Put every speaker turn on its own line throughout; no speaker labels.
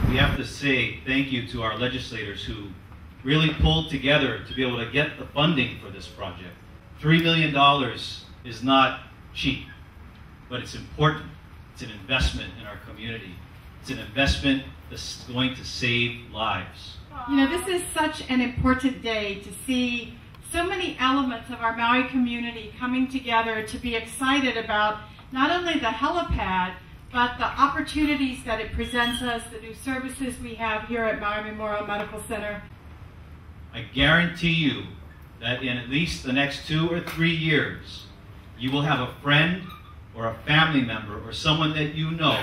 We have to say thank you to our legislators who really pulled together to be able to get the funding for this project. $3 million is not cheap, but it's important. It's an investment in our community. It's an investment that's going to save lives.
You know, this is such an important day to see so many elements of our Maui community coming together to be excited about not only the helipad, but the opportunities that it presents us, the new services we have here at Maui Memorial Medical Center.
I guarantee you that in at least the next 2 or 3 years, you will have a friend or a family member or someone that you know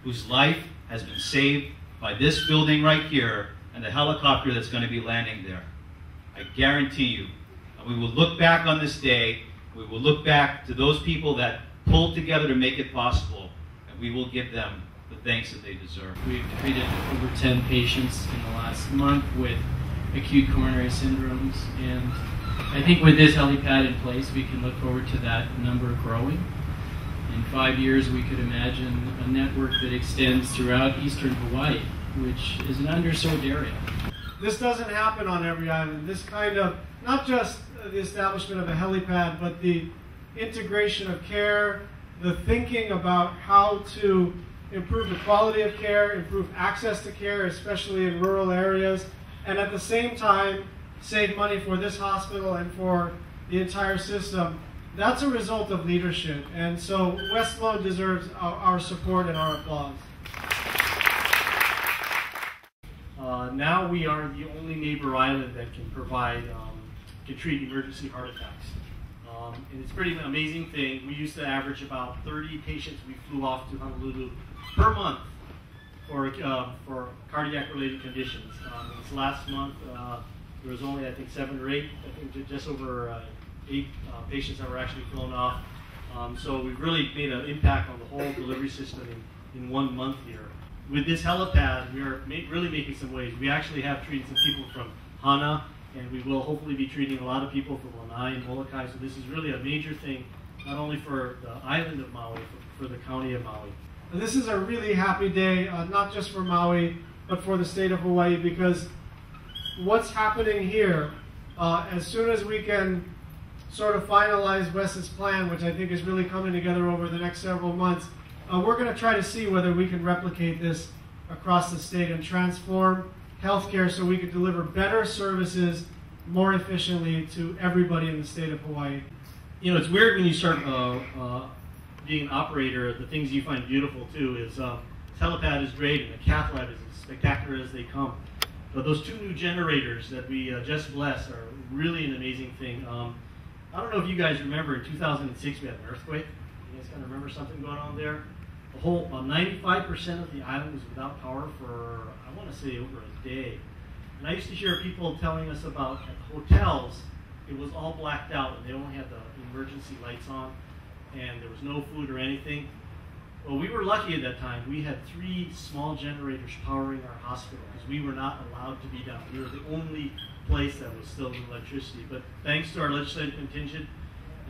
whose life has been saved by this building right here and the helicopter that's going to be landing there. I guarantee you. And we will look back on this day, we will look back to those people that pulled together to make it possible, and we will give them the thanks that they deserve.
We've treated over 10 patients in the last month with acute coronary syndromes, and I think with this helipad in place, we can look forward to that number growing. In 5 years, we could imagine a network that extends throughout eastern Hawaii, which is an underserved area.
This doesn't happen on every island. This kind of, not just the establishment of a helipad, but the integration of care, the thinking about how to improve the quality of care, improve access to care, especially in rural areas, and at the same time save money for this hospital and for the entire system. That's a result of leadership, and so West Lone deserves our support and our applause.
Now we are the only neighbor island that can provide, can treat emergency heart attacks. And it's a pretty amazing thing. We used to average about 30 patients we flew off to Honolulu per month for cardiac-related conditions. This last month, there was only, I think, 7 or 8, I think just over 8 patients that were actually flown off. So we've really made an impact on the whole delivery system in 1 month here. With this helipad, we are really making some waves. We actually have treated some people from Hana, and we will hopefully be treating a lot of people from Lanai and Molokai. So this is really a major thing, not only for the island of Maui, but for the county of Maui.
This is a really happy day, not just for Maui, but for the state of Hawaii, because what's happening here, as soon as we can sort of finalize Wes's plan, which I think is really coming together over the next several months, we're going to try to see whether we can replicate this across the state and transform healthcare so we can deliver better services more efficiently to everybody in the state of Hawaii.
You know, it's weird when you start being an operator, the things you find beautiful too is helipad is great and the cath lab is as spectacular as they come. But those 2 new generators that we just blessed are really an amazing thing. I don't know if you guys remember, in 2006 we had an earthquake. You guys kind of remember something going on there? The whole 95% of the island was without power for, I want to say, over a day. And I used to hear people telling us about at the hotels, it was all blacked out and they only had the emergency lights on and there was no food or anything. Well, we were lucky at that time. We had 3 small generators powering our hospital because we were not allowed to be down. We were the only place that was still with electricity. But thanks to our legislative contingent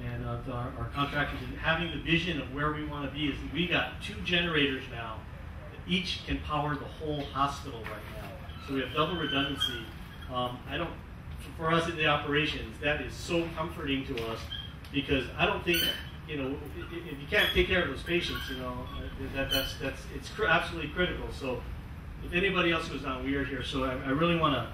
and to our contractors and having the vision of where we want to be, is we got 2 generators now that each can power the whole hospital right now. So we have double redundancy. For us in the operations, that is so comforting to us because I don't think, you know, if you can't take care of those patients, you know, it's absolutely critical. So if anybody else goes down, we are here. So I really want to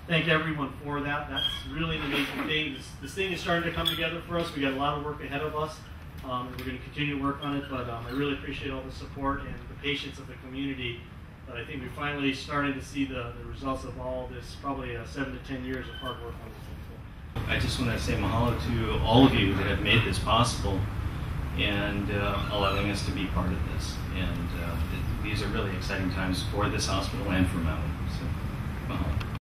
thank everyone for that. That's really an amazing thing. This thing is starting to come together for us. We got a lot of work ahead of us. We're going to continue to work on it, but I really appreciate all the support and the patience of the community. But I think we're finally starting to see the results of all this, probably 7 to 10 years of hard work on this thing.
I just want to say mahalo to all of you that have made this possible and allowing us to be part of this. And these are really exciting times for this hospital and for Maui. So, mahalo.